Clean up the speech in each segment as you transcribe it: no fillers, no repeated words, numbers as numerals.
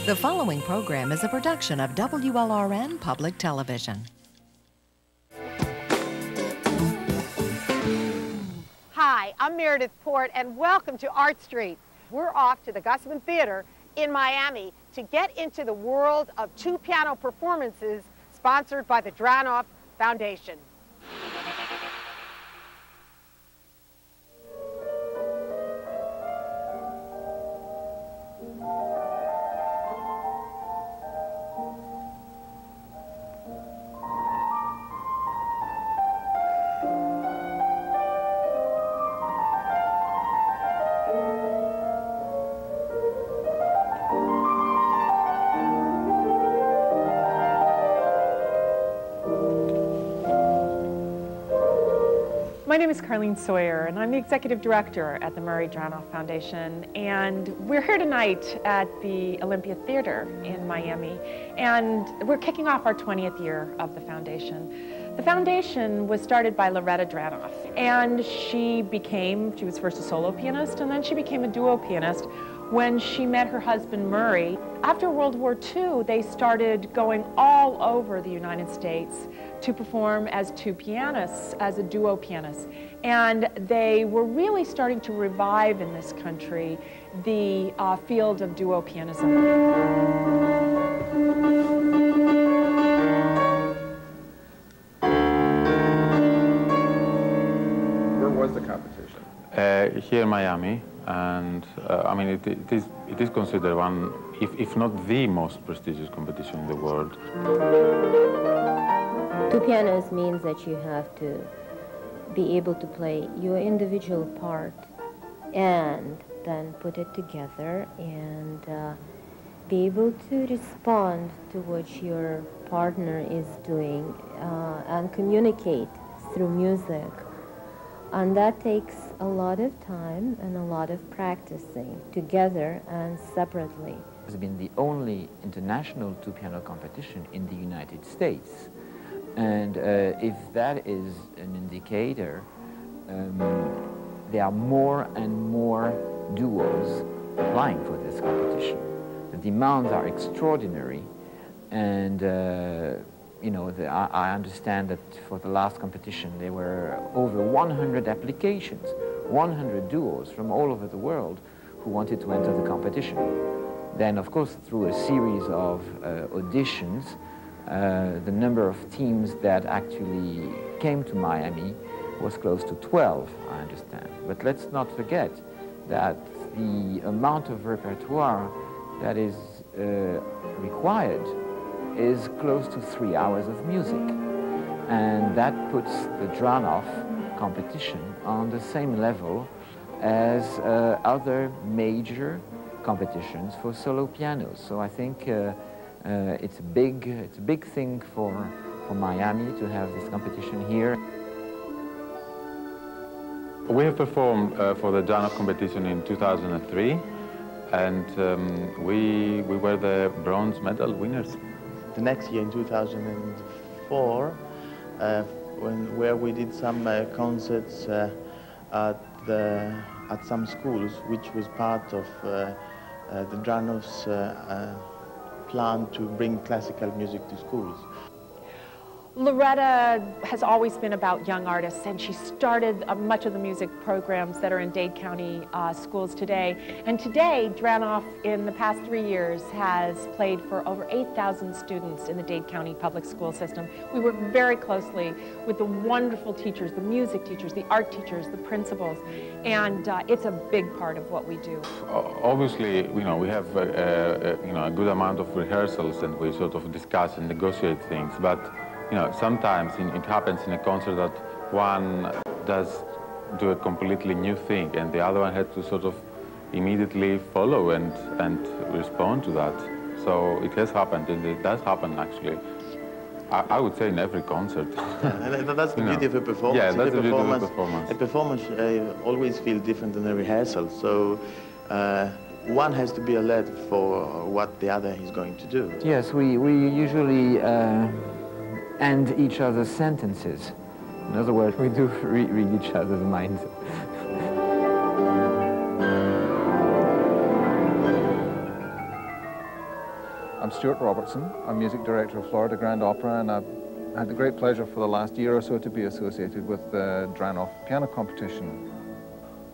The following program is a production of WLRN Public Television. Hi, I'm Meredith Port, and welcome to Art Street. We're off to the Gusman Theater in Miami to get into the world of two-piano performances sponsored by the Dranoff Foundation. My name is Carlene Sawyer, and I'm the Executive Director at the Murray Dranoff Foundation. And we're here tonight at the Olympia Theater in Miami, and we're kicking off our 20th year of the foundation. The foundation was started by Loretta Dranoff, and she was first a solo pianist, and then she became a duo pianist when she met her husband Murray. After World War II, they started going all over the United States to perform as two pianists, as a duo pianist. And they were really starting to revive in this country the field of duo pianism. Where was the competition? Here in Miami, and I mean it is considered one, if not the most prestigious competition in the world. Two pianos means that you have to be able to play your individual part and then put it together and be able to respond to what your partner is doing and communicate through music. And that takes a lot of time and a lot of practicing together and separately. It's been the only international two-piano competition in the United States. And if that is an indicator, there are more and more duos applying for this competition. The demands are extraordinary, and you know, I understand that for the last competition there were over 100 applications, 100 duos from all over the world who wanted to enter the competition. Then, of course, through a series of auditions, the number of teams that actually came to Miami was close to 12, I understand. But let's not forget that the amount of repertoire that is required is close to 3 hours of music. And that puts the Dranoff competition on the same level as other major competitions for solo pianos. So I think it's a big thing for Miami to have this competition here. We have performed for the Dranoff competition in 2003, and we were the bronze medal winners. The next year, in 2004, where we did some concerts at some schools, which was part of the Dranoff's plan to bring classical music to schools. Loretta has always been about young artists, and she started much of the music programs that are in Dade County schools today. And today, Dranoff, in the past 3 years, has played for over 8,000 students in the Dade County public school system. We work very closely with the wonderful teachers, the music teachers, the art teachers, the principals, and it's a big part of what we do. Obviously, you know, we have a good amount of rehearsals, and we sort of discuss and negotiate things, but you know, sometimes it happens in a concert that one does do a completely new thing, and the other one had to sort of immediately follow and respond to that. So it has happened, and it does happen actually. I would say in every concert. And that's the beauty of a performance. Yeah, that's the beauty of a performance. A performance always feels different than a rehearsal, so one has to be alert for what the other is going to do. Yes, we usually end each other's sentences. In other words, we do read each other's minds. I'm Stuart Robertson. I'm music director of Florida Grand Opera, and I've had the great pleasure for the last year or so to be associated with the Dranoff piano competition.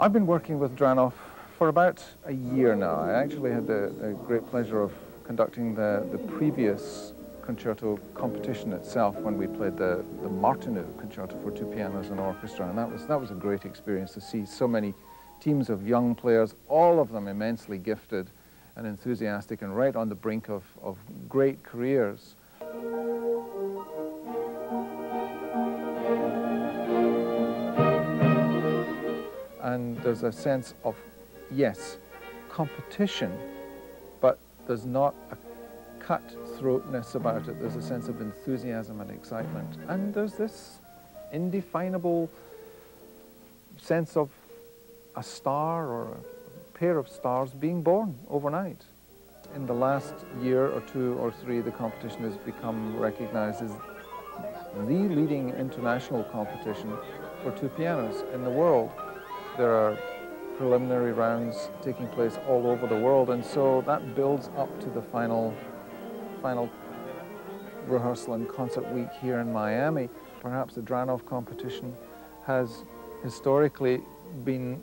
I've been working with Dranoff for about a year now. I actually had the great pleasure of conducting the previous concerto competition itself when we played the Martineau concerto for 2 pianos and orchestra, and that was a great experience to see so many teams of young players, all of them immensely gifted and enthusiastic and right on the brink of great careers. And there's a sense of, yes, competition, but there's not a cutthroatness about it. There's a sense of enthusiasm and excitement. And there's this indefinable sense of a star or a pair of stars being born overnight. In the last year or 2 or 3, the competition has become recognized as the leading international competition for 2 pianos in the world. There are preliminary rounds taking place all over the world, and so that builds up to the final rehearsal and concert week here in Miami. Perhaps the Dranoff competition has historically been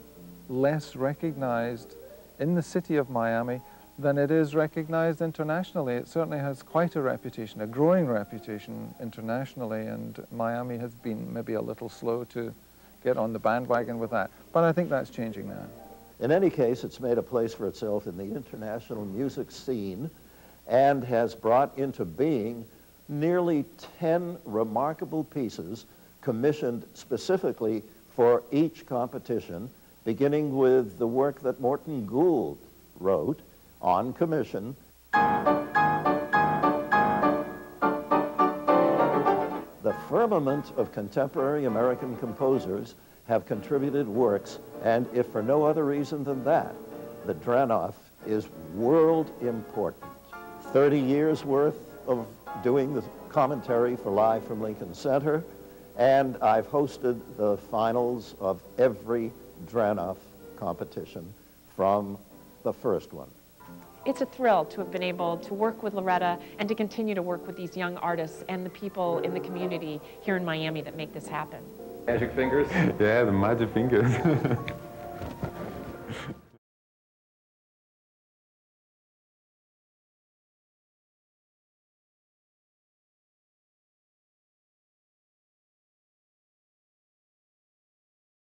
less recognized in the city of Miami than it is recognized internationally. It certainly has quite a reputation, a growing reputation internationally, and Miami has been maybe a little slow to get on the bandwagon with that. But I think that's changing now. In any case, it's made a place for itself in the international music scene and has brought into being nearly 10 remarkable pieces commissioned specifically for each competition, beginning with the work that Morton Gould wrote on commission. The firmament of contemporary American composers have contributed works, and if for no other reason than that, the Dranoff is world important. 30 years worth of doing the commentary for Live from Lincoln Center, and I've hosted the finals of every Dranoff competition from the first one. It's a thrill to have been able to work with Loretta and to continue to work with these young artists and the people in the community here in Miami that make this happen. Magic fingers? Yeah, the magic fingers.